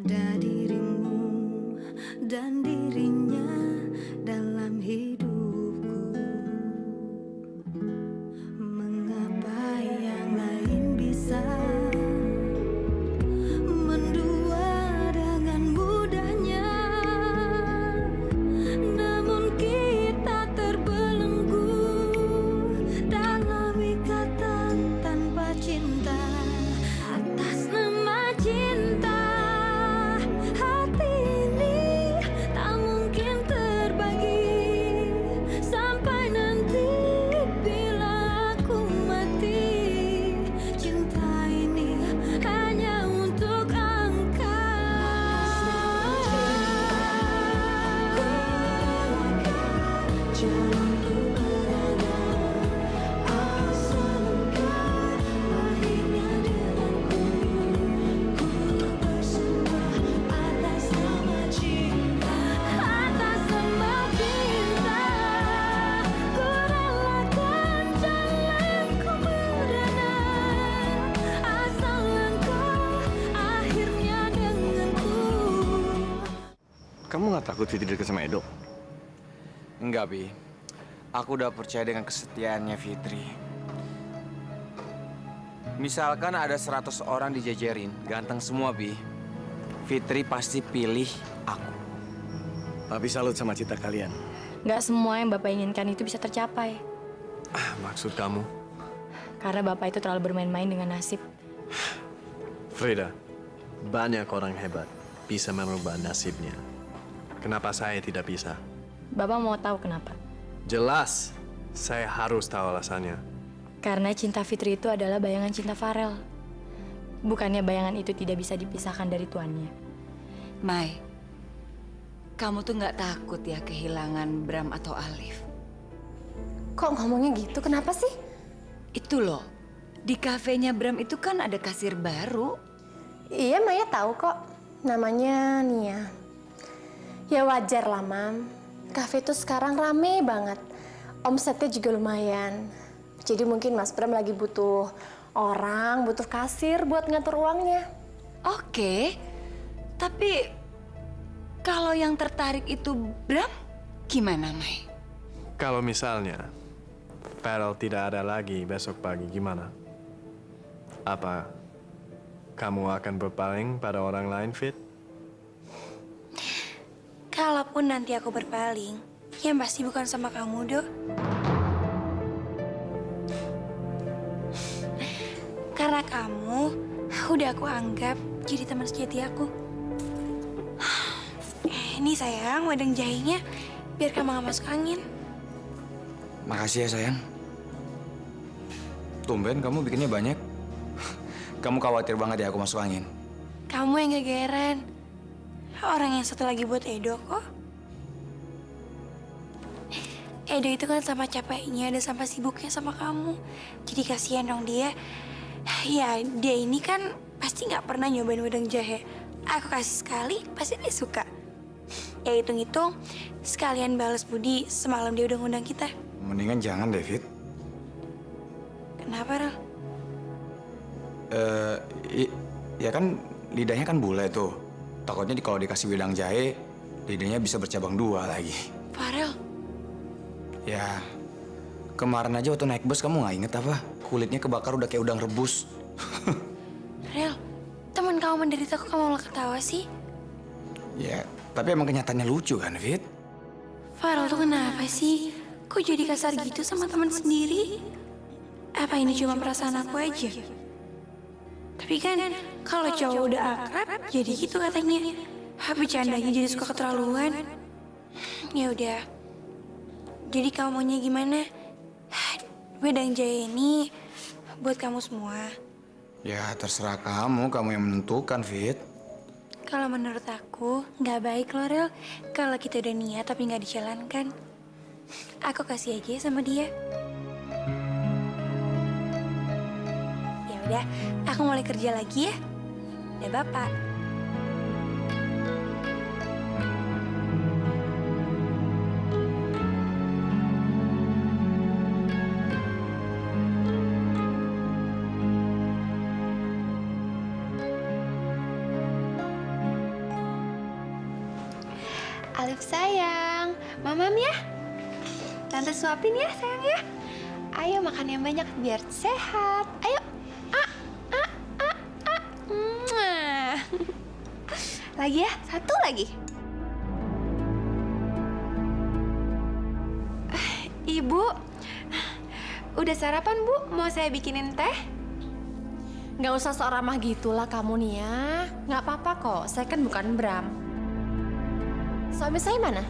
Ada dirimu dan dirinya dalam hidupku. Mengapa yang lain bisa mendua dengan mudahnya, namun kita terbelenggu dalam ikatan tanpa cinta. Atas nama cinta, hati ini tak mungkin terbagi sampai nanti bila aku mati. Cinta ini hanya untuk jalanku berada asal engkau akhirnya denganku. Ku bersumpah atas nama cinta, atas nama cinta, ku relakan jalanku berada asal engkau akhirnya denganku. Kamu nggak takut Fitri dekat sama Edo? Enggak, Bi. Aku udah percaya dengan kesetiaannya Fitri. Misalkan ada 100 orang dijajarin, ganteng semua, Bi. Fitri pasti pilih aku. Papi salut sama cita kalian. Nggak semua yang Bapak inginkan itu bisa tercapai. Maksud kamu? Karena Bapak itu terlalu bermain-main dengan nasib. Frida, banyak orang hebat bisa merubah nasibnya. Kenapa saya tidak bisa? Bapak mau tahu kenapa? Jelas, saya harus tahu alasannya. Karena cinta Fitri itu adalah bayangan cinta Farel. Bukannya bayangan itu tidak bisa dipisahkan dari tuannya. Mai, kamu tuh nggak takut ya kehilangan Bram atau Alif? Kok ngomongnya gitu? Kenapa sih? Itu loh, di kafenya Bram itu kan ada kasir baru. Iya, Maya tahu kok. Namanya Nia. Ya wajar lah, Mam. Kafe itu sekarang rame banget. Omsetnya juga lumayan. Jadi mungkin Mas Bram lagi butuh orang, butuh kasir buat ngatur uangnya. Oke, tapi kalau yang tertarik itu Bram, gimana Mai? Kalau misalnya Farel tidak ada lagi besok pagi, gimana? Apa kamu akan berpaling pada orang lain, Fit? Kalaupun nanti aku berpaling, yang pasti bukan sama kamu, Dok. Karena kamu udah aku anggap jadi teman sejati aku. Ini sayang, wedang jahenya biar kamu gak masuk angin. Makasih ya, sayang. Tumben kamu bikinnya banyak. Kamu khawatir banget ya aku masuk angin. Kamu yang gegeran. Orang yang satu lagi buat Edo kok. Edo itu kan sama capeknya dan sama sibuknya sama kamu. Jadi kasihan dong dia. Ya, dia ini kan pasti nggak pernah nyobain wedang jahe. Aku kasih sekali, pasti dia suka. Ya hitung-hitung, sekalian balas budi semalam dia udah ngundang kita. Mendingan jangan, David. Kenapa, Rel? Ya kan lidahnya kan bule tuh. Takutnya kalau dikasih wedang jahe, lidahnya bisa bercabang dua lagi. Farel, Ya, kemarin aja waktu naik bus kamu nggak inget apa? Kulitnya kebakar udah kayak udang rebus. Rel, teman kamu menderita kok kamu malah ketawa sih? Ya, tapi emang kenyataannya lucu kan, Fit? Farel tuh kenapa sih? Kok jadi kasar gitu sama teman sendiri? Apa ini cuma perasaan aku aja? Tapi kan kalau cowok udah akrab, jadi gitu katanya. Bercandanya jadi suka keterlaluan. Ya udah. Jadi kamu maunya gimana? Wedang jahe ini buat kamu semua. Ya, terserah kamu yang menentukan, Fit. Kalau menurut aku, nggak baik loh, Rel. Kalau kita udah niat tapi nggak dijalankan. Aku kasih aja sama dia. Ya udah, aku mulai kerja lagi ya. Udah, Bapak. Alif sayang, mamam ya. Tante suapin ya sayang ya. Ayo makan yang banyak biar sehat. Ayo. Mwah. Lagi ya, satu lagi. Ibu, udah sarapan Bu? Mau saya bikinin teh? Nggak usah sok ramah gitulah kamu nih ya. Nggak apa-apa kok, saya kan bukan Bram. Suami saya mana?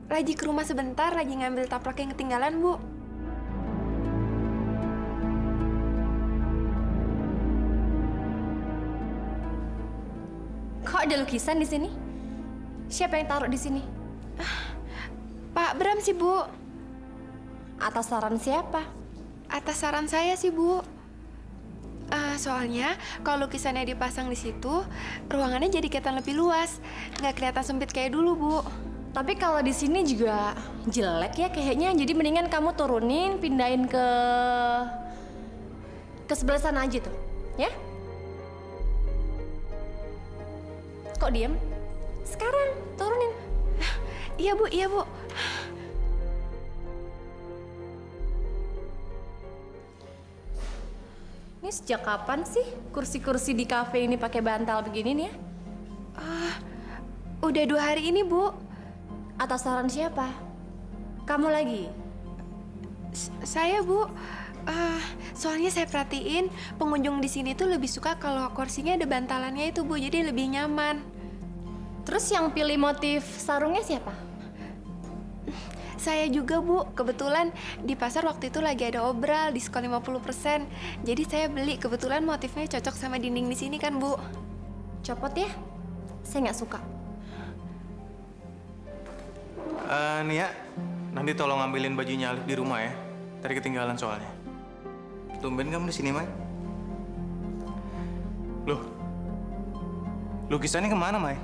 Lagi ke rumah sebentar, lagi ngambil taplak yang ketinggalan Bu. Kok ada lukisan di sini? Siapa yang taruh di sini? Pak Bram sih Bu. Atas saran siapa? Atas saran saya sih Bu. Soalnya kalau lukisannya dipasang di situ, ruangannya jadi kelihatan lebih luas, nggak kelihatan sempit kayak dulu Bu. Tapi kalau di sini juga jelek ya kayaknya. Jadi mendingan kamu turunin, pindahin ke sebelah sana aja tuh, ya? Kok diem? Sekarang turunin. Iya Bu, iya Bu. Ini sejak kapan sih kursi-kursi di kafe ini pakai bantal begini nih ya? Udah 2 hari ini Bu. Atas saran siapa? Kamu lagi? Saya Bu. Soalnya saya perhatiin pengunjung di sini tuh lebih suka kalau kursinya ada bantalannya itu Bu, jadi lebih nyaman. Terus yang pilih motif sarungnya siapa? Saya juga Bu, kebetulan di pasar waktu itu lagi ada obral diskon 50%. Jadi saya beli, kebetulan motifnya cocok sama dinding di sini kan Bu. Copot ya? Saya nggak suka. Nia, nanti tolong ambilin bajunya Alif di rumah ya. Tadi ketinggalan soalnya. Tumben kamu di sini, Mai? Loh, lukisannya kemana, Mai?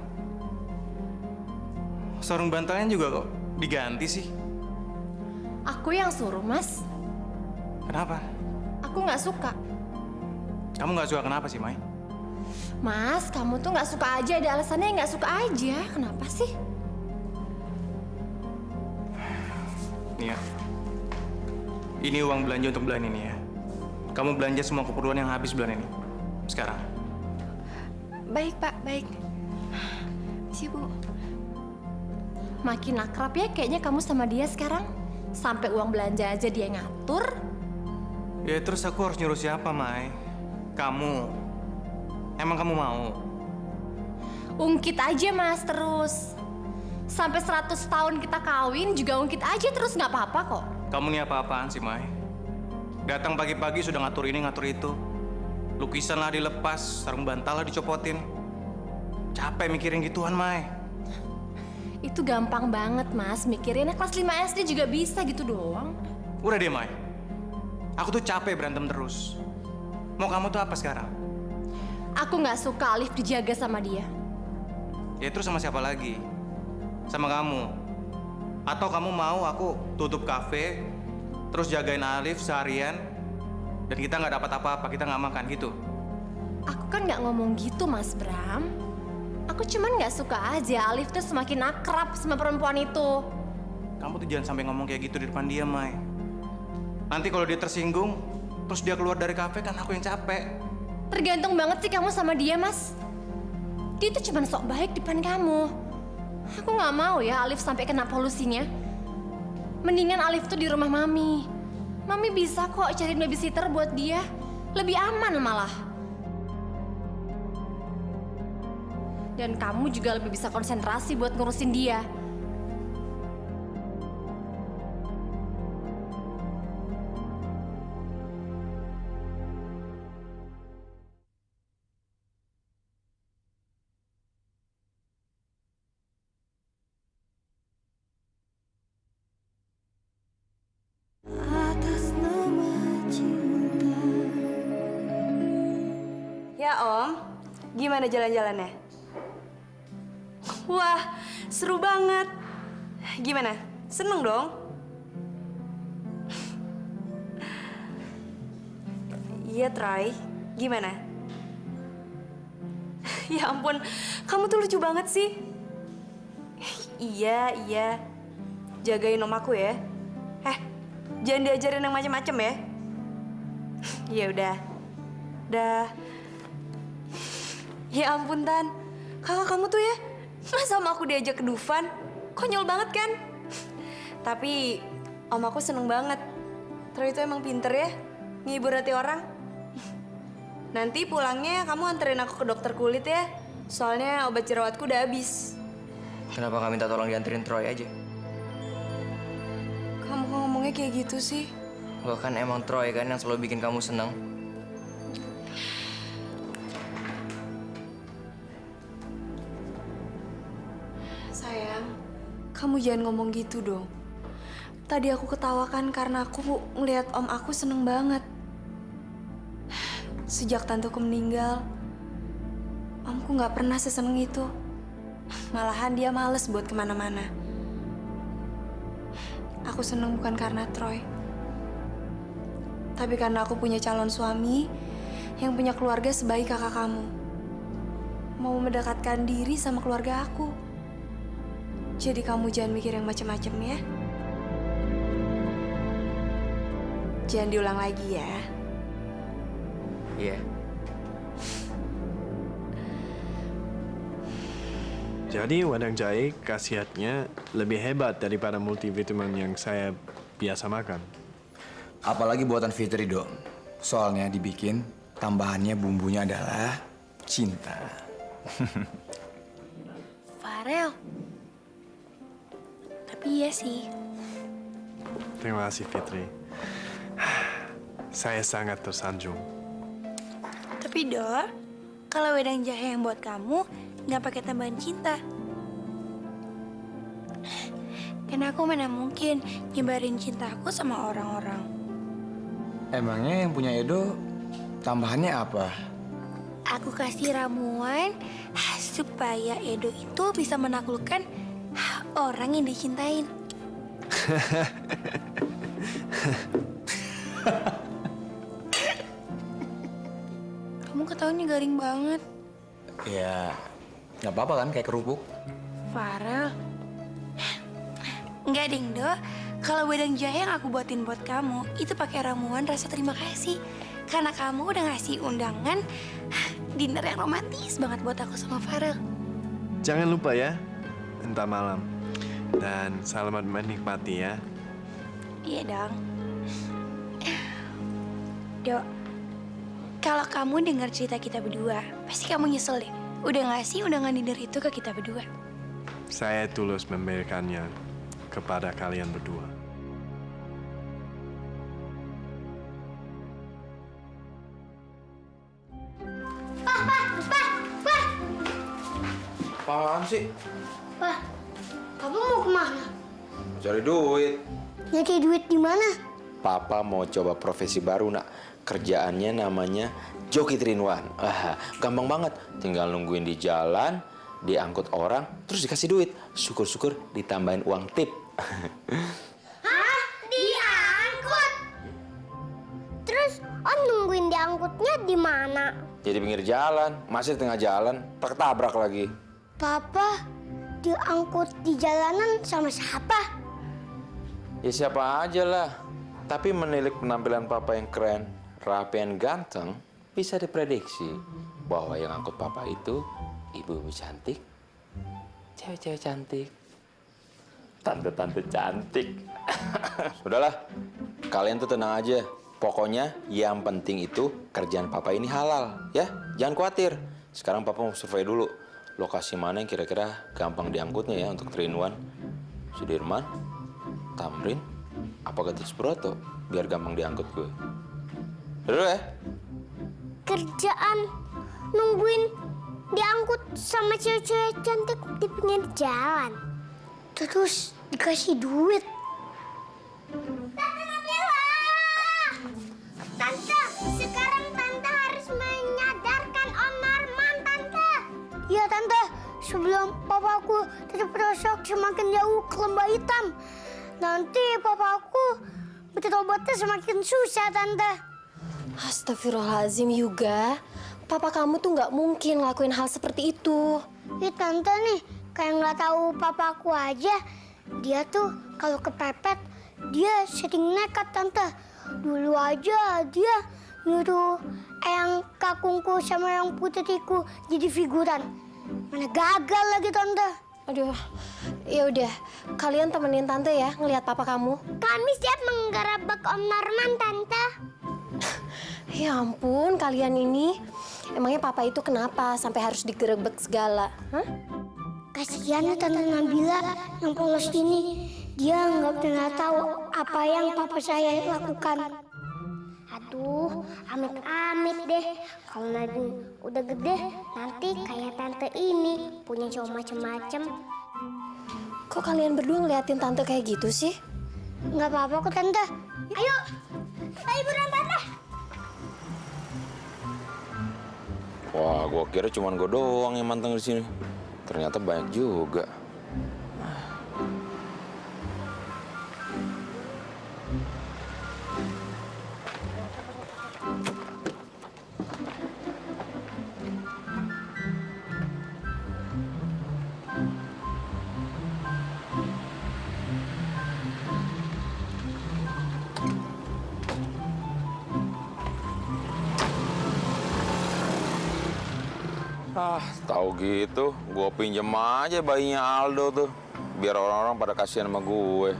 Sarung bantalnya juga kok diganti sih. Aku yang suruh, Mas. Kenapa? Aku nggak suka. Kamu nggak suka kenapa sih, Mai? Mas, kamu tuh nggak suka aja. Ada alasannya nggak suka aja. Kenapa sih? Nia, ini uang belanja untuk bulan ini ya. Kamu belanja semua keperluan yang habis bulan ini. Sekarang. Baik Pak, baik. Si Bu. Makin akrab ya kayaknya kamu sama dia sekarang. Sampai uang belanja aja dia ngatur. Ya terus aku harus nyuruh siapa, Mai? Kamu. Emang kamu mau? Ungkit aja, Mas, terus. Sampai 100 tahun kita kawin juga ungkit aja terus nggak apa-apa kok. Kamu nih apa-apaan sih, Mai? Datang pagi-pagi sudah ngatur ini, ngatur itu. Lukisan lah dilepas, sarung bantal lah dicopotin. Capek mikirin gituan, Mai. Itu gampang banget, Mas. Mikirin kelas 5 SD juga bisa gitu doang. Udah deh, Mai. Aku tuh capek berantem terus. Mau kamu tuh apa sekarang? Aku nggak suka Alif dijaga sama dia. Ya terus sama siapa lagi? Sama kamu? Atau kamu mau aku tutup kafe, terus jagain Alif seharian, dan kita nggak dapat apa-apa, kita nggak makan gitu? Aku kan nggak ngomong gitu, Mas Bram. Aku cuman nggak suka aja Alif tuh semakin akrab sama perempuan itu. Kamu tuh jangan sampai ngomong kayak gitu di depan dia, Mai. Nanti kalau dia tersinggung, terus dia keluar dari kafe, kan aku yang capek. Tergantung banget sih kamu sama dia, Mas. Dia tuh cuman sok baik di depan kamu. Aku nggak mau ya Alif sampai kena polusinya. Mendingan Alif tuh di rumah Mami. Mami bisa kok cariin babysitter buat dia. Lebih aman malah. Dan kamu juga lebih bisa konsentrasi buat ngurusin dia. Atas nama cinta. Ya Om, gimana jalan-jalannya? Wah, seru banget. Gimana? Seneng dong? Iya, Try. Gimana? Ya ampun, kamu tuh lucu banget sih. Iya, iya. Jagain om aku ya. Jangan diajarin yang macem-macem ya. Ya udah. Dah. Ya ampun, Tan. Kakak kamu tuh ya, masa om aku diajak ke Dufan? Konyol banget kan? Tapi om aku seneng banget. Troy itu emang pinter ya, ngehibur hati orang. Nanti pulangnya kamu anterin aku ke dokter kulit ya. Soalnya obat jerawatku udah habis. Kenapa nggak minta tolong dianterin Troy aja? Kamu kok ngomongnya kayak gitu sih? Lo kan emang Troy kan yang selalu bikin kamu senang. Sayang, kamu jangan ngomong gitu dong. Tadi aku ketawakan karena aku ngeliat om aku seneng banget. Sejak tanteku meninggal, omku nggak pernah seseneng itu. Malahan dia males buat kemana-mana. Aku seneng bukan karena Troy, tapi karena aku punya calon suami yang punya keluarga sebaik kakak kamu. Mau mendekatkan diri sama keluarga aku. Jadi kamu jangan mikir yang macam-macam ya. Jangan diulang lagi ya. Iya. Jadi wedang jahe khasiatnya lebih hebat daripada multivitamin yang saya biasa makan. Apalagi buatan Fitri, Dok. Soalnya dibikin tambahannya bumbunya adalah cinta. Farel. Tapi iya sih. Terima kasih Fitri. Saya sangat tersanjung. Tapi Dok, kalau wedang jahe yang buat kamu nggak pakai tambahan cinta. Dan aku mana mungkin nyebarin cintaku sama orang-orang. Emangnya yang punya Edo tambahannya apa? Aku kasih ramuan supaya Edo itu bisa menaklukkan orang yang dicintain. Kamu ketawanya garing banget. Ya, nggak apa-apa kan kayak kerupuk. Farel. Enggak, ding, Do. Kalau wedang jahe yang aku buatin buat kamu, itu pakai ramuan rasa terima kasih. Karena kamu udah ngasih undangan dinner yang romantis banget buat aku sama Farel. Jangan lupa ya, entar malam. Dan selamat menikmati ya. Iya dong. Dok, kalau kamu dengar cerita kita berdua, pasti kamu nyesel deh. Udah ngasih undangan dinner itu ke kita berdua. Saya tulus memberikannya kepada kalian berdua. Apaan sih? Wah, Papa mau kemana? Cari duit. Nyari duit di mana? Papa mau coba profesi baru, Nak. Kerjaannya namanya joki 3-in-1. Gampang banget. Tinggal nungguin di jalan, diangkut orang, terus dikasih duit. Syukur-syukur ditambahin uang tip. Hah? Diangkut? Terus Om nungguin diangkutnya di mana? Jadi pinggir jalan, masih di tengah jalan, tertabrak lagi. Papa diangkut di jalanan sama siapa? Ya siapa aja lah. Tapi menilik penampilan Papa yang keren, rapi dan ganteng, bisa diprediksi bahwa yang angkut Papa itu ibu-ibu cantik, cewek-cewek cantik, tante-tante cantik. Sudahlah, kalian tuh tenang aja. Pokoknya yang penting itu kerjaan Papa ini halal, ya. Jangan khawatir. Sekarang Papa mau survei dulu. Lokasi mana yang kira-kira gampang diangkutnya ya untuk 3-in-1. Sudirman, Tamrin, apa Gatot Subroto? Biar gampang diangkut gue. Dulu ya. Kerjaan nungguin diangkut sama cewek-cewek cantik di pinggir jalan. Terus dikasih duit. Tante Nabila! Tante, sekarang Tante harus menyadarkan Om Norman, Tante. Iya, Tante. Sebelum papaku terperosok semakin jauh ke lembah hitam. Nanti papaku bertobatnya semakin susah, Tante. Astagfirullahaladzim, Yuga. Papa kamu tuh nggak mungkin ngelakuin hal seperti itu. Tante nih, kayak nggak tahu papaku aja. Dia tuh kalau kepepet, dia sering nekat, Tante. Dulu aja dia nyuruh Eyang kakungku sama Eyang putriku jadi figuran. Mana gagal lagi, Tante. Aduh, ya udah, kalian temenin Tante ya ngelihat papa kamu. Kami siap menggerebek Om Norman, Tante. Ya ampun, kalian ini. Emangnya papa itu kenapa sampai harus digerebek segala? Hah? Kasihan ya Tante Nabila yang polos ini. Dia nggak pernah tahu apa yang papa saya lakukan. Aduh, amit-amit deh. Kalau Nadine udah gede, nanti kayak tante ini, punya cowok macem-macem. Kok kalian berdua ngeliatin Tante kayak gitu sih? Nggak apa-apa kok, Tante. Ayo, liburan, Tante. Wah, gua kira cuma gua doang yang manteng di sini. Ternyata banyak juga. Tahu gitu, gue pinjem aja bayinya Aldo tuh, biar orang-orang pada kasihan sama gue.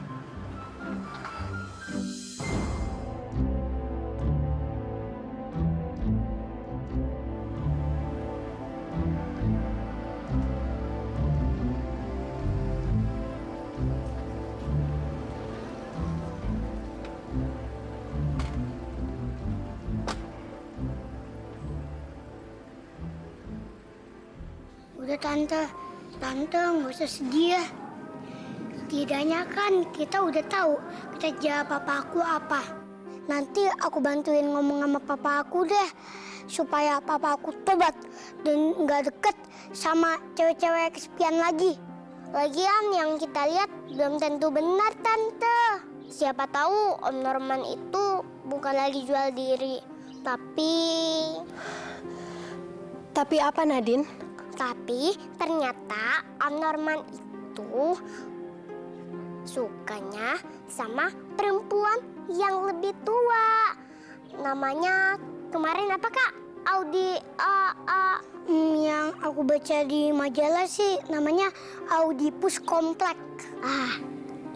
Udah Tante nggak usah sedih ya. Setidaknya kan kita udah tahu kerja papa aku apa. Nanti aku bantuin ngomong sama papa aku deh, supaya papa aku tobat dan nggak deket sama cewek-cewek kesepian lagi. Lagian yang kita lihat belum tentu benar, Tante. Siapa tahu Om Norman itu bukan lagi jual diri, Tapi apa, Nadine? Tapi ternyata Om Norman itu sukanya sama perempuan yang lebih tua. Namanya kemarin apa, Kak? Audi, yang aku baca di majalah sih namanya Audipus Komplek.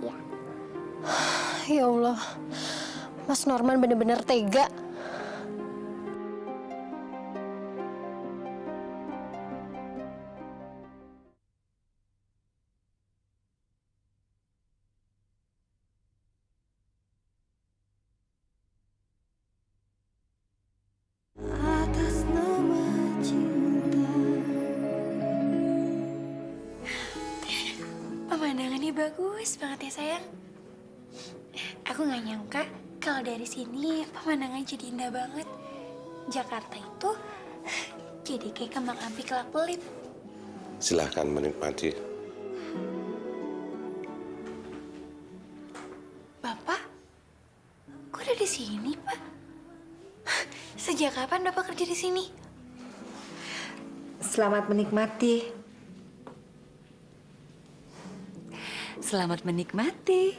Ya. Ya Allah, Mas Norman bener-bener tega. Pemandangannya bagus banget ya sayang. Aku nggak nyangka kalau dari sini pemandangan jadi indah banget. Jakarta itu jadi kayak kembang api kelap-kelip. Silahkan menikmati. Bapak, kok ada di sini, Pak? Sejak kapan Bapak kerja di sini? Selamat menikmati. Selamat menikmati.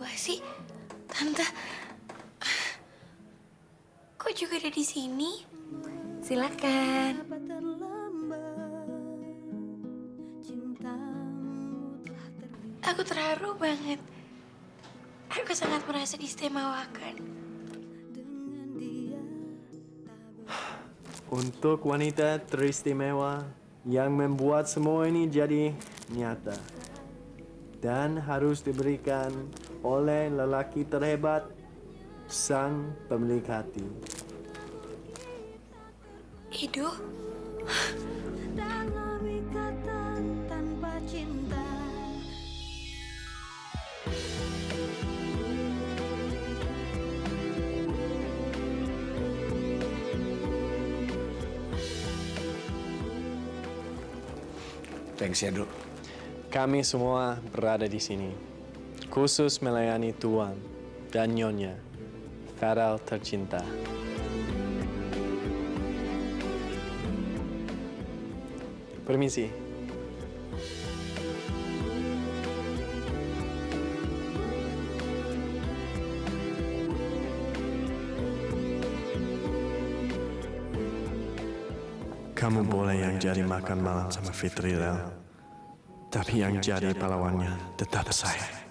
Wah sih, Tante. Kok juga ada di sini? Silakan. Aku terharu banget. Aku sangat merasa diistimewakan. Untuk wanita teristimewa yang membuat semua ini jadi nyata dan harus diberikan oleh lelaki terhebat, sang pemilik hati. Edo? Dalam ikatan tanpa cinta. Thanks ya, Dok. Kami semua berada di sini, khusus melayani Tuan dan Nyonya Farel tercinta. Permisi. Kamu boleh yang jadi makan malam sama Fitri, Rel. Tapi yang jadi pahlawannya tetap saya.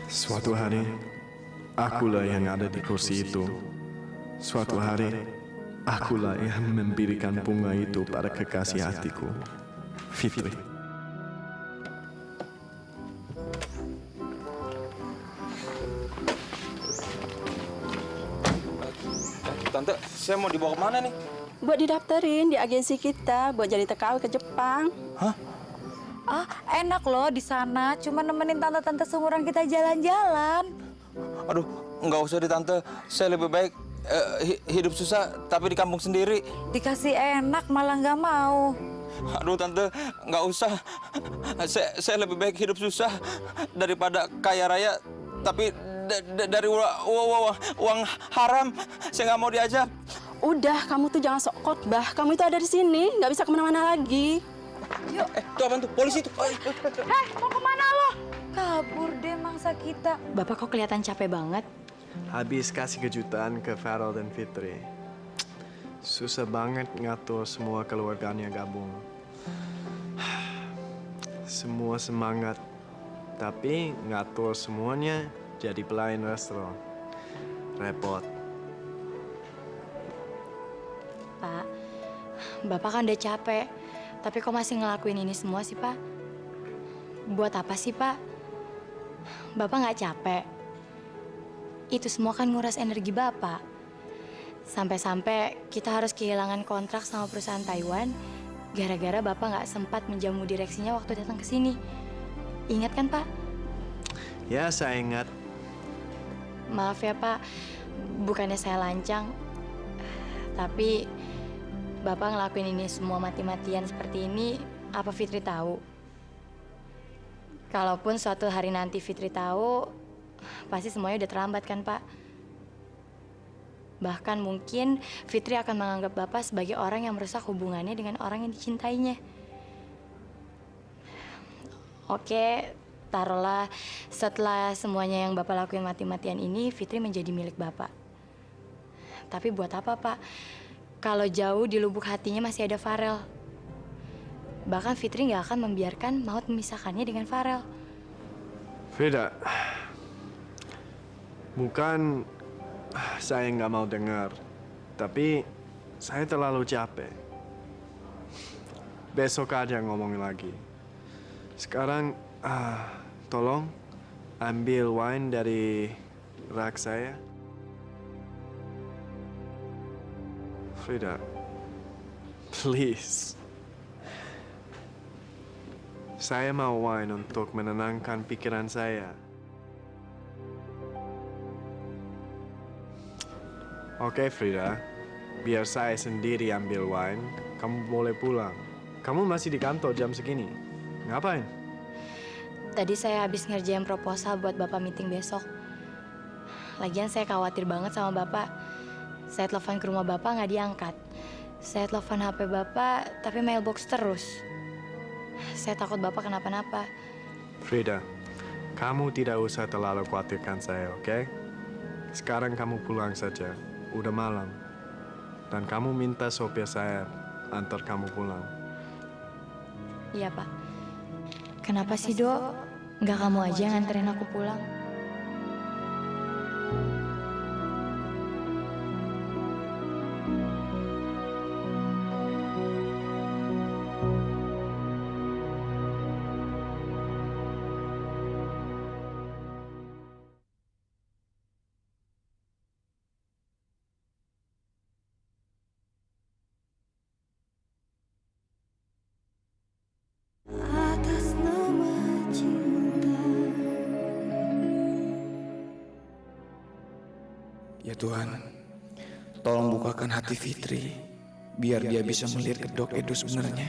Suatu hari, akulah yang ada di kursi itu. Suatu hari, akulah yang memberikan bunga itu pada kekasih hatiku, Fitri. Tante, saya mau dibawa kemana nih? Buat didaftarin di agensi kita buat jadi TKW ke Jepang. Hah? Ah, enak loh di sana. Cuma nemenin tante-tante seumuran kita jalan-jalan. Aduh, nggak usah di tante. Saya lebih baik hidup susah tapi di kampung sendiri. Dikasih enak malah nggak mau. Aduh tante, nggak usah. Saya lebih baik hidup susah daripada kaya raya tapi dari uang haram. Saya nggak mau diajak. Udah, kamu tuh jangan sok khotbah. Kamu itu ada di sini, nggak bisa kemana-mana lagi. Yuk. Tuh apaan tuh? Polisi tuh. Mau kemana lo? Kabur deh mangsa kita. Bapak kok kelihatan capek banget? Habis kasih kejutan ke Farel dan Fitri. Susah banget ngatur semua keluarganya gabung. Semua semangat, tapi ngatur semuanya jadi pelayan restoran. Repot. Pak, Bapak kan udah capek. Tapi kok masih ngelakuin ini semua sih, Pak? Buat apa sih, Pak? Bapak nggak capek? Itu semua kan nguras energi Bapak. Sampai-sampai kita harus kehilangan kontrak sama perusahaan Taiwan gara-gara Bapak nggak sempat menjamu direksinya waktu datang ke sini. Ingat kan, Pak? Ya, saya ingat. Maaf ya, Pak. Bukannya saya lancang. Tapi Bapak ngelakuin ini semua mati-matian seperti ini, apa Fitri tahu? Kalaupun suatu hari nanti Fitri tahu, pasti semuanya udah terlambat kan, Pak? Bahkan mungkin Fitri akan menganggap Bapak sebagai orang yang merusak hubungannya dengan orang yang dicintainya. Oke, taruhlah setelah semuanya yang Bapak lakuin mati-matian ini, Fitri menjadi milik Bapak. Tapi buat apa, Pak? Kalau jauh di lubuk hatinya masih ada Farel. Bahkan Fitri nggak akan membiarkan maut memisahkannya dengan Farel. Frida, bukan saya nggak mau dengar, tapi saya terlalu capek. Besok aja ngomongin lagi. Sekarang, tolong ambil wine dari rak saya. Frida, please. Saya mau wine untuk menenangkan pikiran saya. Oke, Frida. Biar saya sendiri ambil wine. Kamu boleh pulang. Kamu masih di kantor jam segini. Ngapain? Tadi saya habis ngerjain proposal buat Bapak meeting besok. Lagian saya khawatir banget sama Bapak. Saya telepon ke rumah Bapak nggak diangkat. Saya telepon HP Bapak, tapi mailbox terus. Saya takut Bapak kenapa-napa. Frida, kamu tidak usah terlalu khawatirkan saya, oke? Sekarang kamu pulang saja. Udah malam. Dan kamu minta sopir saya antar kamu pulang. Iya, Pak. Kenapa sih, Dok? Nggak kamu aja nganterin aku pulang? Atas nama cinta. Ya Tuhan, tolong bukakan hati Fitri, biar dia bisa melihat kedok Edo sebenarnya.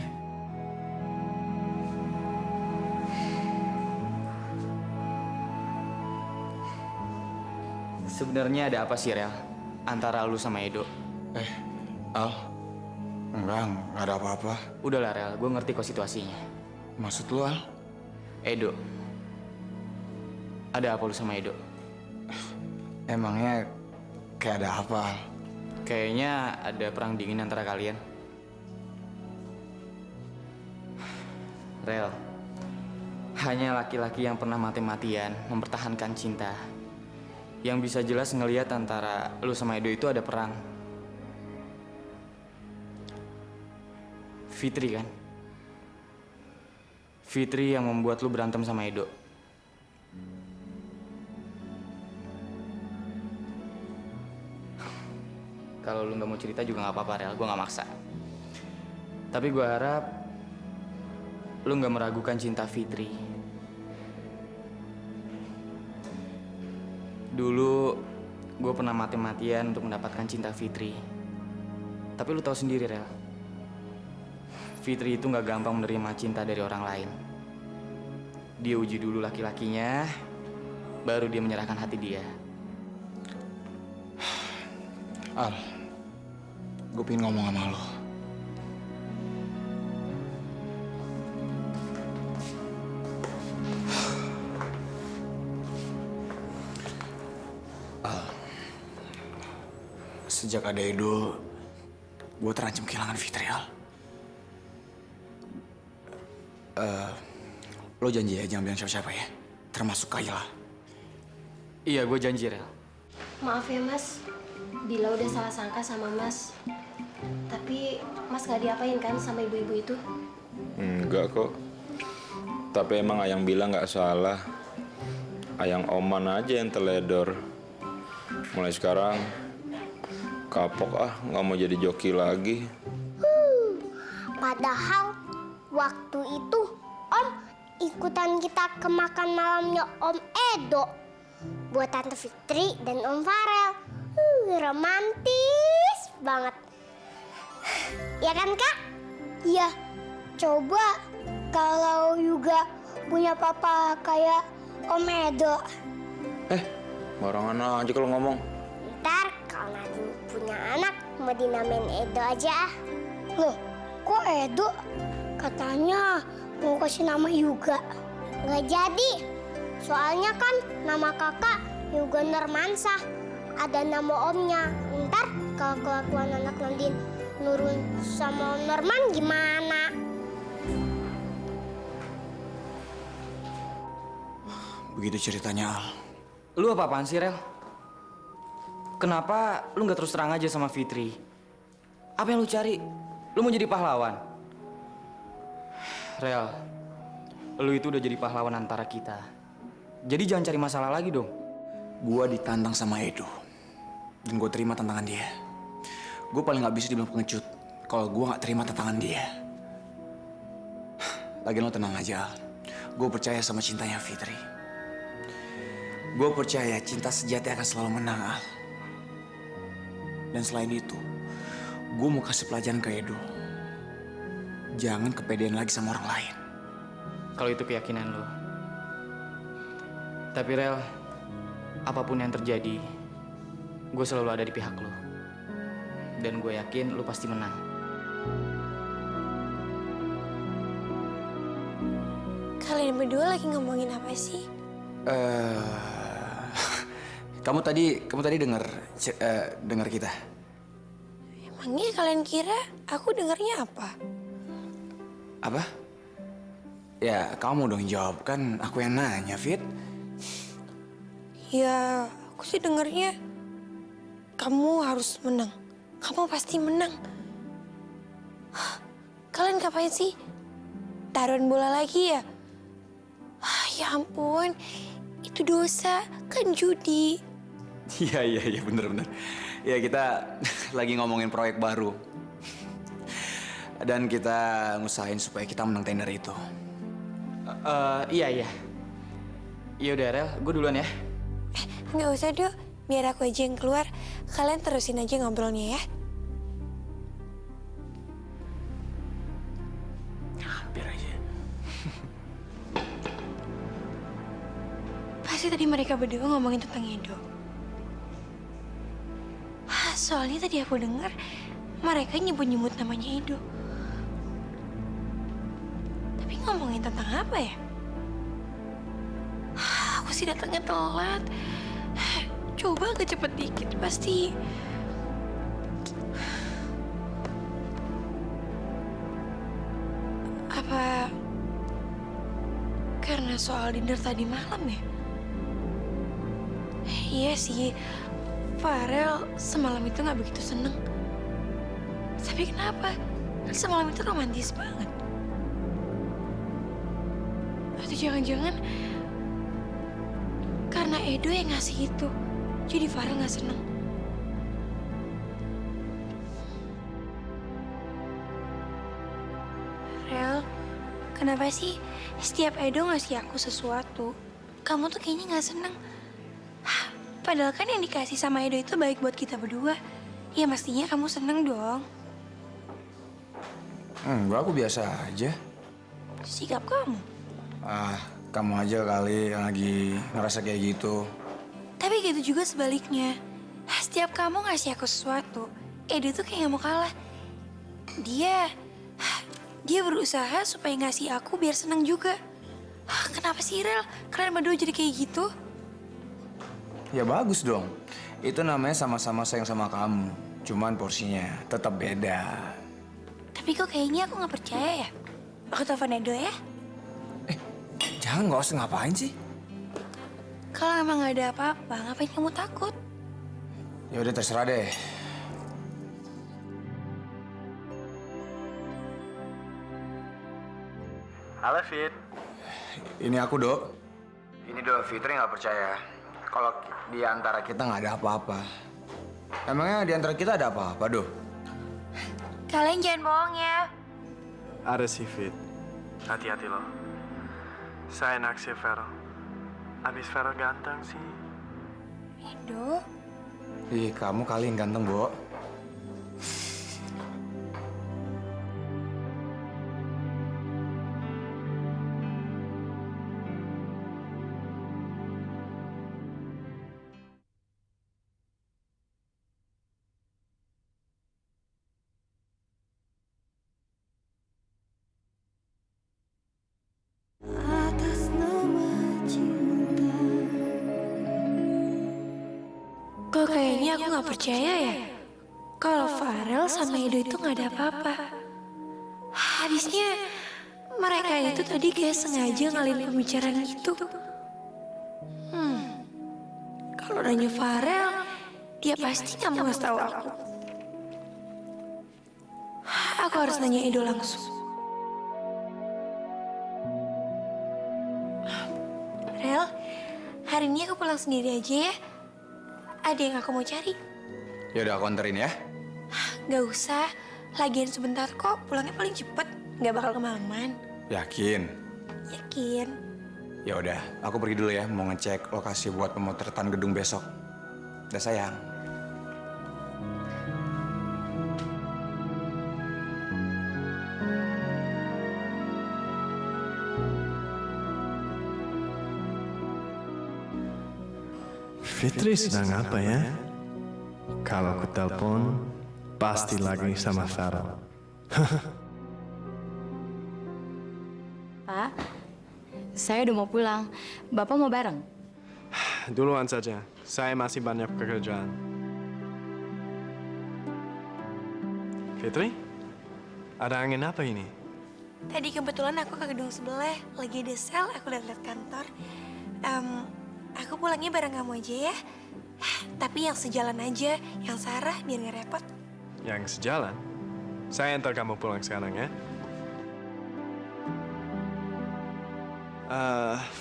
Sebenarnya ada apa sih, Rel? Antara lu sama Edo? Al, enggak ada apa-apa. Udahlah, Rel. Gue ngerti kok situasinya. Maksud lu, Al? Edo. Ada apa lu sama Edo? Emangnya kayak ada apa, Al? Kayaknya ada perang dingin antara kalian. Rel, hanya laki-laki yang pernah mati-matian mempertahankan cinta yang bisa jelas ngelihat antara lu sama Edo itu ada perang. Fitri kan? Fitri yang membuat lu berantem sama Edo. Kalau lu nggak mau cerita juga nggak apa-apa, Rel. Gue nggak maksa. Tapi gue harap lu nggak meragukan cinta Fitri. Dulu gue pernah mati-matian untuk mendapatkan cinta Fitri. Tapi lu tahu sendiri, Rel. Fitri itu nggak gampang menerima cinta dari orang lain. Dia uji dulu laki-lakinya, baru dia menyerahkan hati dia. Al, gue pengen ngomong sama lo. Al, sejak ada Edo, gue terancam kehilangan Fitri, Al. Lo janji ya jangan bilang siapa-siapa ya, termasuk Kayla. Iya, gue janji, Rel. Maaf ya, Mas. Dila udah salah sangka sama Mas. Tapi Mas gak diapain kan sama ibu-ibu itu? Enggak kok. Tapi emang Ayang bilang nggak salah. Ayang Oman aja yang teledor. Mulai sekarang kapok nggak mau jadi joki lagi. Padahal waktu itu Om ikutan kita ke makan malamnya Om Edo buat Tante Fitri dan Om Farel. Romantis banget. Ya kan, Kak? Iya. Coba kalau juga punya papa kayak Om Edo. Barangan aja kalau ngomong. Ntar kalau nanti punya anak mau dinamain Edo aja. Loh, kok Edo? Katanya mau kasih nama Yuga. Nggak jadi. Soalnya kan nama kakak Yuga Nurmansah. Ada nama omnya. Ntar kalau kelakuan anak Nandin nurun sama Om Norman gimana? Begitu ceritanya, Al. Lu apa-apaan sih, Rel? Kenapa lu nggak terus terang aja sama Fitri? Apa yang lu cari? Lu mau jadi pahlawan? Rel, lu itu udah jadi pahlawan antara kita. Jadi jangan cari masalah lagi dong. Gua ditantang sama Edo. Dan gue terima tantangan dia. Gue paling gak bisa dibilang pengecut kalau gue gak terima tantangan dia. Lagian lo tenang aja, Al. Gue percaya sama cintanya Fitri. Gue percaya cinta sejati akan selalu menang, Al. Dan selain itu, gue mau kasih pelajaran ke Edo. Jangan kepedean lagi sama orang lain. Kalau itu keyakinan lo. Tapi Rel, apapun yang terjadi, gue selalu ada di pihak lo. Dan gue yakin lo pasti menang. Kalian berdua lagi ngomongin apa sih? Kamu tadi dengar kita? Emangnya kalian kira aku dengarnya apa? Apa? Ya, kamu dong jawab, kan aku yang nanya, Fit. Ya, aku sih dengarnya kamu harus menang. Kamu pasti menang. Kalian ngapain sih? Taruhan bola lagi ya? Ya ampun, itu dosa, kan judi. Iya, bener. Ya, kita lagi ngomongin proyek baru. Dan kita ngusahain supaya kita menang tender itu. Iya. Ya udah, Rel, gue duluan ya. Nggak usah, Dok. Biar aku aja yang keluar. Kalian terusin aja ngobrolnya ya. Hampir aja. Pasti tadi mereka berdua ngomongin tentang Edo. Soalnya tadi aku dengar mereka nyebut-nyebut namanya Edo. Tapi ngomongin tentang apa ya? Aku sih datangnya telat. Coba agak cepet dikit, pasti. Apa karena soal dinner tadi malam ya? Iya sih, Farel semalam itu nggak begitu seneng. Tapi kenapa? Kan semalam itu romantis banget. Atau jangan-jangan karena Edo yang ngasih itu, jadi Farel nggak seneng. Rel, kenapa sih setiap Edo ngasih aku sesuatu, kamu tuh kayaknya nggak seneng? Padahal kan yang dikasih sama Edo itu baik buat kita berdua. Ya mestinya kamu seneng dong. Enggak, aku biasa aja. Sikap kamu. Kamu aja kali yang lagi ngerasa kayak gitu. Tapi gitu juga sebaliknya. Setiap kamu ngasih aku sesuatu, Edo tuh kayak gak mau kalah. Dia berusaha supaya ngasih aku biar seneng juga. Kenapa sih, Rel? Kalian berdua jadi kayak gitu? Ya bagus dong. Itu namanya sama-sama sayang sama kamu. Cuman porsinya tetap beda. Tapi kok kayaknya aku gak percaya ya? Aku telepon Edo ya? Jangan, nggak usah, ngapain sih? Kalau emang gak ada apa-apa, ngapain kamu takut? Ya udah terserah deh. Halo, Fit. Ini aku, Dok. Ini, Dok, Fitri nggak percaya kalau di antara kita nggak ada apa-apa. Emangnya di antara kita ada apa-apa, Dok? Kalian jangan bohong ya. Ada sih, Fit. Hati-hati loh. Saya naksir Vero. Abis Vero ganteng sih. Edo? Ih, kamu kali yang ganteng, Bo. Atas nama cinta. Kok kayaknya aku gak percaya ya kalau Farel sama Edo itu gak ada apa-apa. Habisnya mereka itu tadi kayak sengaja ngalihin pembicaraan gitu. Kalau nanya Farel, dia pasti gak mau ngasih tahu aku. Aku harus nanya Edo langsung. Rel, hari ini aku pulang sendiri aja ya. Ada yang aku mau cari. Ya udah, aku anterin ya. Gak usah, lagian sebentar kok. Pulangnya paling cepet, gak bakal kemalaman. Yakin? Yakin. Ya udah, aku pergi dulu ya, mau ngecek lokasi buat pemotretan gedung besok. Udah, sayang. Fitri sedang apa ya? Kalau aku telepon, pasti lagi sama Vero. Pak, saya udah mau pulang. Bapak mau bareng? Duluan saja, saya masih banyak pekerjaan. Fitri, ada angin apa ini? Tadi kebetulan aku ke gedung sebelah, lagi ada sel, aku lihat kantor. Aku pulangnya bareng kamu aja ya. Tapi yang sejalan aja, yang Sarah biar nggak repot. Yang sejalan? Saya antar kamu pulang sekarang ya.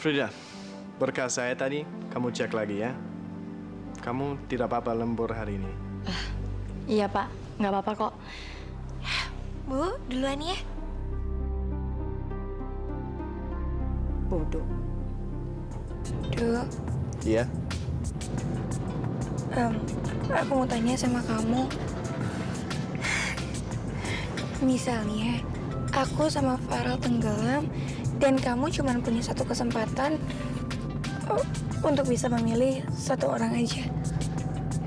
Frida, berkas saya tadi, kamu cek lagi ya. Kamu tidak apa-apa lembur hari ini. Iya Pak, nggak apa-apa kok. Bu, duluan ya. Bodoh. Duh, Iya? aku mau tanya sama kamu. Misalnya, aku sama Farel tenggelam dan kamu cuma punya satu kesempatan untuk bisa memilih satu orang aja.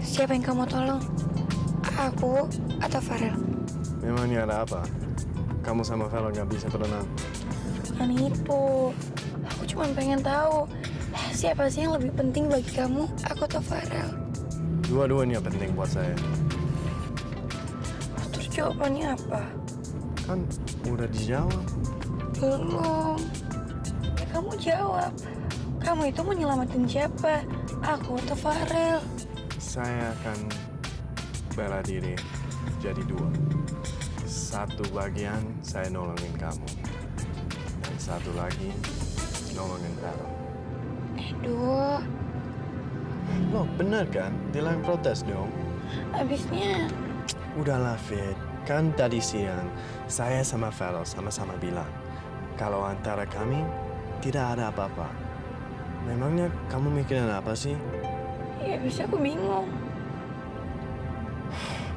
Siapa yang kamu tolong? Aku atau Farel? Memangnya ada apa? Kamu sama Farel nggak bisa berenang? Bukan itu. Aku cuma pengen tahu siapa sih yang lebih penting bagi kamu, aku atau Farel? Dua-duanya penting buat saya. Terus jawabannya apa? Kan udah dijawab. Belum. Ya, kamu jawab. Kamu itu mau nyelamatin siapa? Aku atau Farel? Saya akan bela diri jadi dua. Satu bagian saya nolongin kamu. Dan satu lagi nolongin Farel. Edo, Loh, bener kan? Dilarang protes dong. abisnya Udahlah, Fit. Kan tadi siang, saya sama Farel sama-sama bilang, kalau antara kami tidak ada apa-apa. Memangnya kamu mikirin apa sih? ya abisnya aku bingung.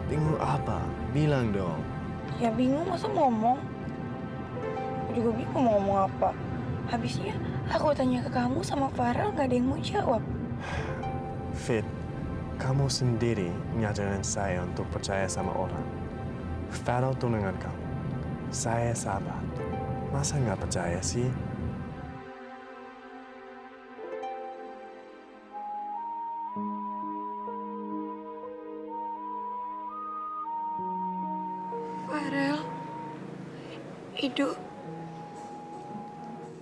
Bingung apa? Bilang dong. Ya bingung masa ngomong. Aku juga bingung mau ngomong apa. Habisnya aku tanya ke kamu sama Farel gak ada yang mau jawab. Fit, kamu sendiri ngajarin saya untuk percaya sama orang. Farel tunangan kamu. Saya sahabat. Masa nggak percaya sih? Farel, Edo,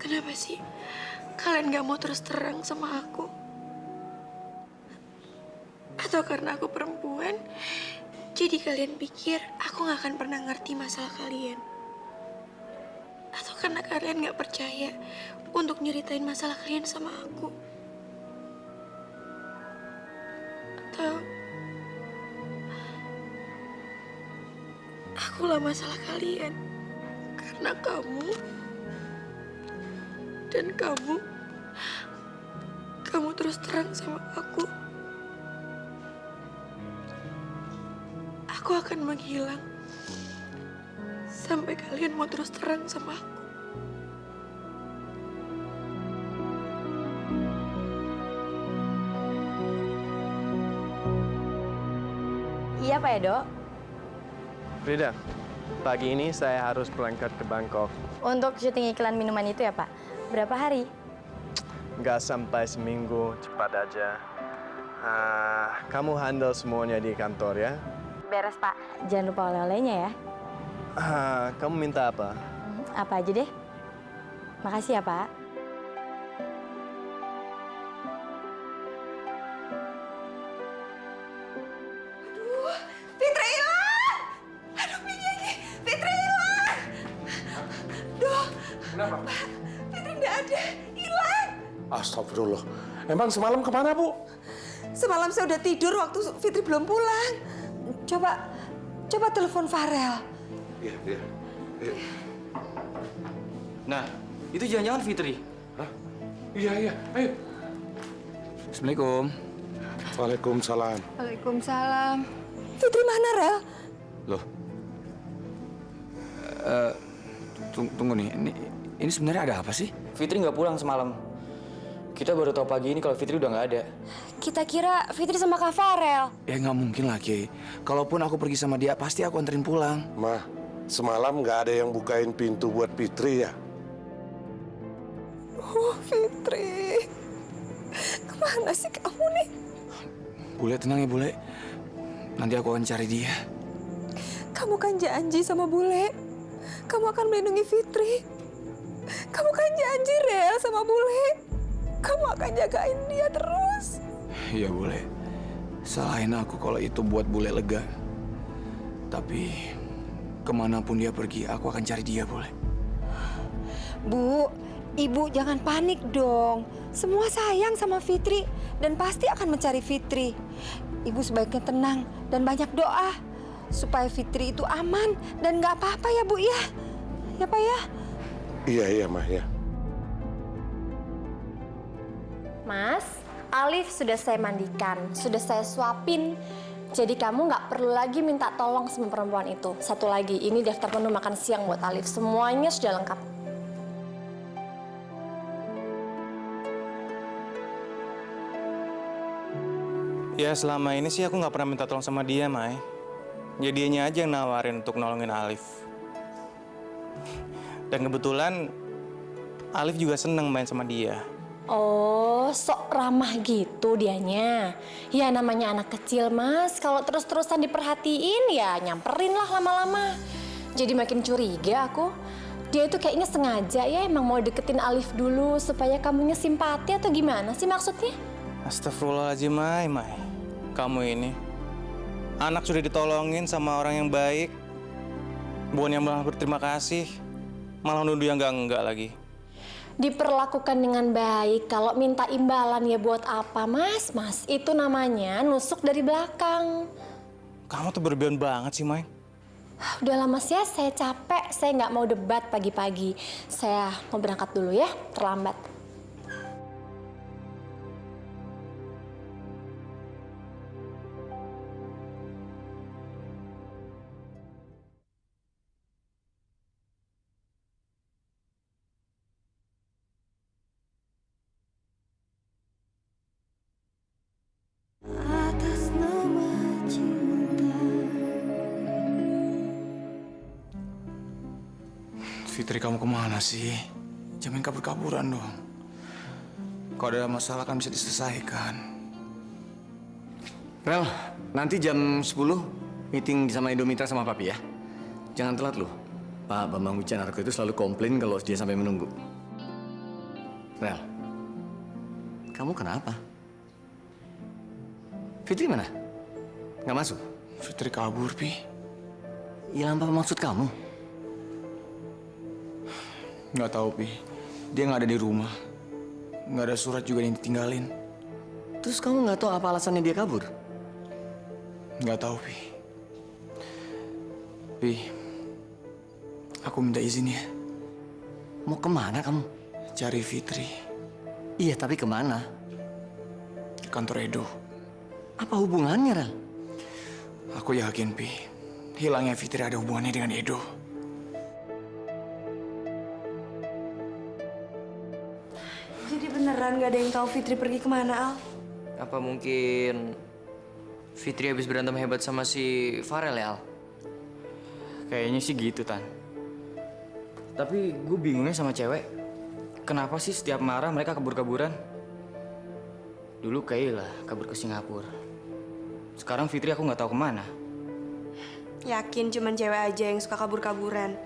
kenapa sih kalian gak mau terus terang sama aku? Atau karena aku perempuan, jadi kalian pikir aku gak akan pernah ngerti masalah kalian? Atau karena kalian gak percaya untuk nyeritain masalah kalian sama aku? Atau akulah masalah kalian karena kamu dan kamu terus terang sama aku. Aku akan menghilang sampai kalian mau terus terang sama aku. Iya, Pak Edo. Frida, pagi ini saya harus berangkat ke Bangkok. Untuk syuting iklan minuman itu ya, Pak? Berapa hari? Nggak sampai seminggu, cepat aja. Kamu handle semuanya di kantor ya? Beres, Pak. Jangan lupa oleh-olehnya ya. Kamu minta apa? Apa aja deh. Makasih ya, Pak. Fitri hilang! Aduh, Miyagi! Fitri hilang! Duh, Kenapa? Fitri nggak ada, hilang! Astagfirullah. Emang semalam kemana, Bu? Semalam saya udah tidur waktu Fitri belum pulang. Coba telepon Farel. Iya, iya. Nah, itu jangan-jangan Fitri. Hah? Iya, iya. Ayo. Assalamualaikum. Waalaikumsalam. Waalaikumsalam. Fitri mana, Rel? Loh. Tunggu nih. Ini sebenarnya ada apa sih? Fitri nggak pulang semalam. Kita baru tahu pagi ini kalau Fitri udah nggak ada. Kita kira Fitri sama Kak Farel. Ya nggak mungkin lah, Ki. Kalaupun aku pergi sama dia, pasti aku anterin pulang. Mah, semalam nggak ada yang bukain pintu buat Fitri ya? Oh, Fitri. Kemana sih kamu nih? Bule, tenang ya, Bule. Nanti aku akan cari dia. Kamu kan janji sama Bule. Kamu akan melindungi Fitri. Kamu kan janji, Rel, sama Bule. Kamu akan jagain dia terus. Iya, Bule. Salahin aku kalau itu buat Bule lega. Tapi kemanapun dia pergi, aku akan cari dia, Bule. Bu, Ibu jangan panik dong. Semua sayang sama Fitri dan pasti akan mencari Fitri. Ibu sebaiknya tenang dan banyak doa supaya Fitri itu aman dan nggak apa-apa ya, Bu ya. Ya, Pak ya? Iya, iya, Mah, ya. Mas, Alif sudah saya mandikan, sudah saya suapin. Jadi kamu nggak perlu lagi minta tolong sama perempuan itu. Satu lagi, ini daftar menu makan siang buat Alif. Semuanya sudah lengkap. Ya selama ini sih aku nggak pernah minta tolong sama dia, Mai. Jadi dianya aja yang nawarin untuk nolongin Alif. Dan kebetulan Alif juga seneng main sama dia. Oh, sok ramah gitu dianya. Ya namanya anak kecil, Mas. Kalau terus-terusan diperhatiin ya nyamperin lah lama-lama. Jadi makin curiga aku. Dia itu kayaknya sengaja ya emang mau deketin Alif dulu supaya kamunya simpati atau gimana sih maksudnya? Astagfirullahaladzim, Mai. Kamu ini. Anak sudah ditolongin sama orang yang baik. Bukan yang malah berterima kasih. Malah nuduh yang enggak lagi. Diperlakukan dengan baik, kalau minta imbalan ya buat apa, Mas? Mas, itu namanya nusuk dari belakang. Kamu tuh berlebihan banget sih, Mai. Udah lama sih ya, saya capek. Saya nggak mau debat pagi-pagi. Saya mau berangkat dulu ya, terlambat. Atas nama cinta. Fitri, kamu kemana sih? Jangan kabur-kaburan dong. Kalau ada masalah kan bisa diselesaikan. Rel, nanti jam 10 meeting sama Indomitra sama Papi ya. Jangan telat loh. Pak Bambang Wijanarko itu selalu komplain kalau dia sampai menunggu. Rel, kamu kenapa? Fitri mana? Nggak masuk? Fitri kabur, Pi. Ya apa maksud kamu? Nggak tahu, Pi. Dia nggak ada di rumah. Nggak ada surat juga yang ditinggalin. Terus kamu nggak tahu apa alasannya dia kabur? Nggak tahu, Pi. Pi, aku minta izin ya. Mau kemana kamu? Cari Fitri. Iya, tapi kemana? Kantor Edo. Apa hubungannya, Rel? Aku yakin, Pi. Hilangnya Fitri ada hubungannya dengan Edo. Jadi beneran gak ada yang tahu Fitri pergi kemana, Al? Apa mungkin Fitri habis berantem hebat sama si Farel ya, Al? Kayaknya sih gitu, Tan. Tapi gue bingungnya sama cewek. Kenapa sih setiap marah mereka kabur-kaburan? Dulu Kayla kabur ke Singapura. Sekarang Fitri aku nggak tahu kemana. Yakin cuman cewek aja yang suka kabur-kaburan.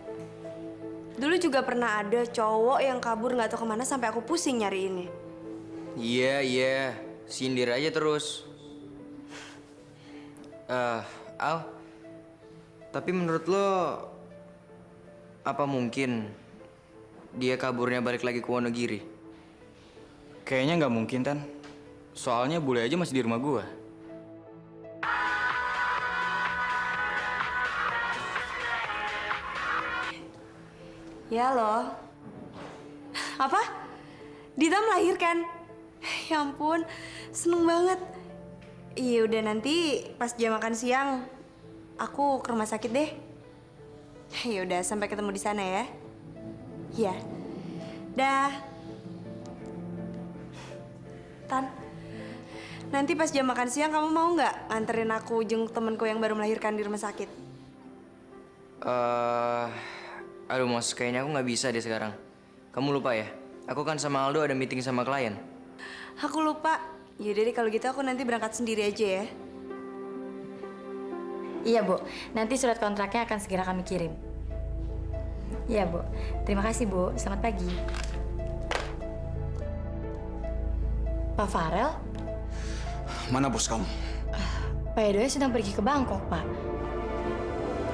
Dulu juga pernah ada cowok yang kabur nggak tahu kemana sampai aku pusing nyari ini. Iya. Sindir aja terus. Al, tapi menurut lo apa mungkin dia kaburnya balik lagi ke Wonogiri? Kayaknya nggak mungkin, Tan. Soalnya bule aja masih di rumah gua. Ya loh. Apa? Dita melahirkan? Ya ampun, seneng banget. Iya udah nanti pas jam makan siang aku ke rumah sakit deh. Ya udah sampai ketemu di sana ya. Iya. Dah. Tan, nanti pas jam makan siang kamu mau nggak nganterin aku jenguk temenku yang baru melahirkan di rumah sakit? Aduh Mos, kayaknya aku nggak bisa deh sekarang. Kamu lupa ya? Aku kan sama Aldo ada meeting sama klien. Aku lupa. Yaudah deh kalau gitu aku nanti berangkat sendiri aja ya. Iya, Bu. Nanti surat kontraknya akan segera kami kirim. Iya, Bu. Terima kasih, Bu. Selamat pagi. Pak Farel? Mana bos kamu? Pak Edonya sedang pergi ke Bangkok, Pak.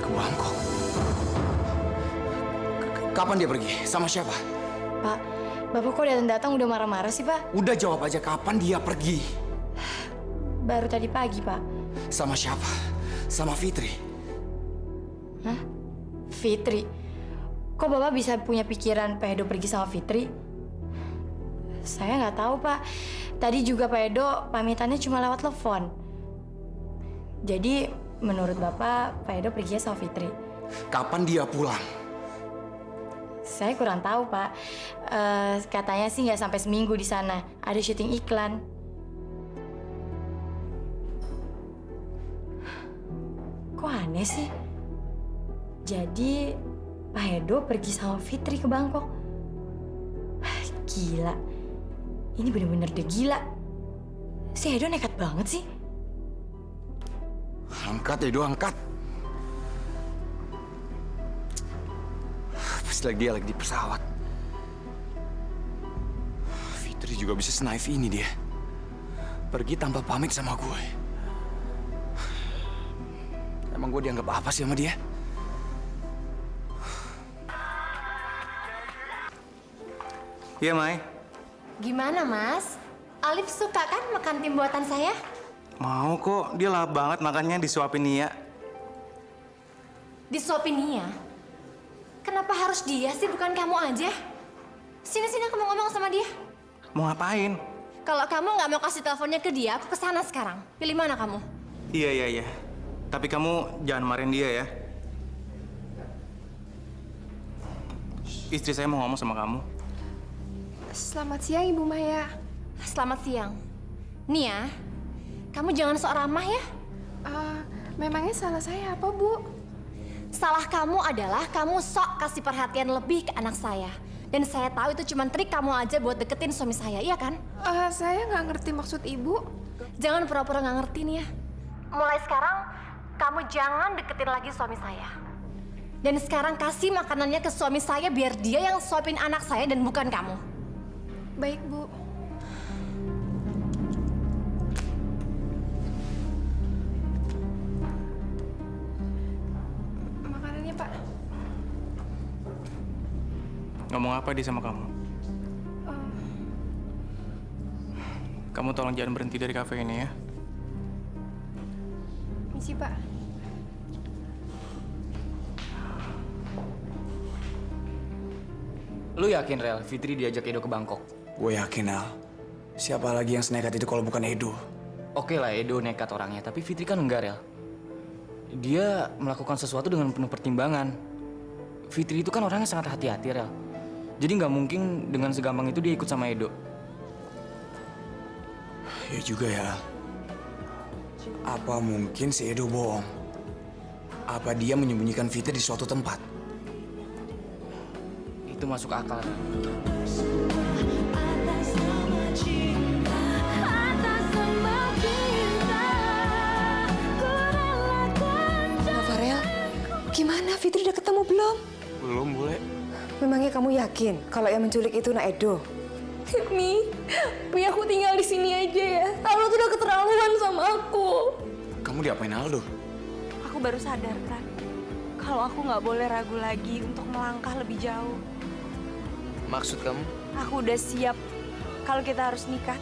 Ke Bangkok? Kapan dia pergi? Sama siapa? Pak, Bapak kok datang-datang udah marah-marah sih, Pak? Udah jawab aja, kapan dia pergi? Baru tadi pagi, Pak. Sama siapa? Sama Fitri. Hah? Fitri? Kok Bapak bisa punya pikiran Pak Edo pergi sama Fitri? Saya nggak tahu, Pak. Tadi juga Pak Edo pamitannya cuma lewat telepon. Jadi, menurut Bapak, Pak Edo perginya sama Fitri. Kapan dia pulang? Saya kurang tahu, Pak. Katanya sih nggak sampai seminggu di sana. Ada syuting iklan. Kok aneh sih? Jadi Pak Edo pergi sama Fitri ke Bangkok. Gila. Ini bener-bener deh gila. Si Edo nekat banget sih. Angkat, Edo, angkat. Pas dia lagi di pesawat. Fitri juga bisa senaif ini dia. Pergi tanpa pamit sama gue. Emang gue dianggap apa sih sama dia? Iya, Mai. Gimana, Mas? Alif suka kan makan tim buatan saya? Mau kok, dia lahap banget makannya disuapin Nia. Disuapin Nia? Kenapa harus dia sih, bukan kamu aja? Sini-sini aku mau ngomong sama dia. Mau ngapain? Kalau kamu nggak mau kasih teleponnya ke dia, aku kesana sekarang. Pilih mana kamu? Iya. Tapi kamu jangan marahin dia ya. Istri saya mau ngomong sama kamu. Selamat siang, Ibu Maya. Selamat siang. Nia, kamu jangan sok ramah ya. Memangnya salah saya apa, Bu? Salah kamu adalah kamu sok kasih perhatian lebih ke anak saya. Dan saya tahu itu cuma trik kamu aja buat deketin suami saya, iya kan? Saya nggak ngerti maksud Ibu. Jangan pura-pura nggak ngerti, Nia. Mulai sekarang, kamu jangan deketin lagi suami saya. Dan sekarang kasih makanannya ke suami saya biar dia yang suapin anak saya dan bukan kamu. Baik, Bu. Makanannya, Pak. Ngomong apa dia sama kamu? Kamu tolong jangan berhenti dari kafe ini ya. Misi, Pak. Lu yakin, Rel, Fitri diajak Edo ke Bangkok? Gue yakin, Al. Siapa lagi yang senekat itu kalau bukan Edo? Oke lah, Edo nekat orangnya, tapi Fitri kan enggak, Rel. Dia melakukan sesuatu dengan penuh pertimbangan. Fitri itu kan orangnya sangat hati-hati, Rel. Jadi nggak mungkin dengan segampang itu dia ikut sama Edo. Ya juga ya. Apa mungkin si Edo bohong? Apa dia menyembunyikan Fitri di suatu tempat? Itu masuk akal. Farel, gimana? Fitri udah ketemu belum? Belum, boleh. Memangnya kamu yakin kalau yang menculik itu nak Edo? Mi, aku tinggal di sini aja ya. Aldo tuh udah keterlaluan sama aku. Kamu diapain Aldo? Aku baru sadar kan, kalau aku nggak boleh ragu lagi untuk melangkah lebih jauh. Maksud kamu? Aku udah siap kalau kita harus nikah.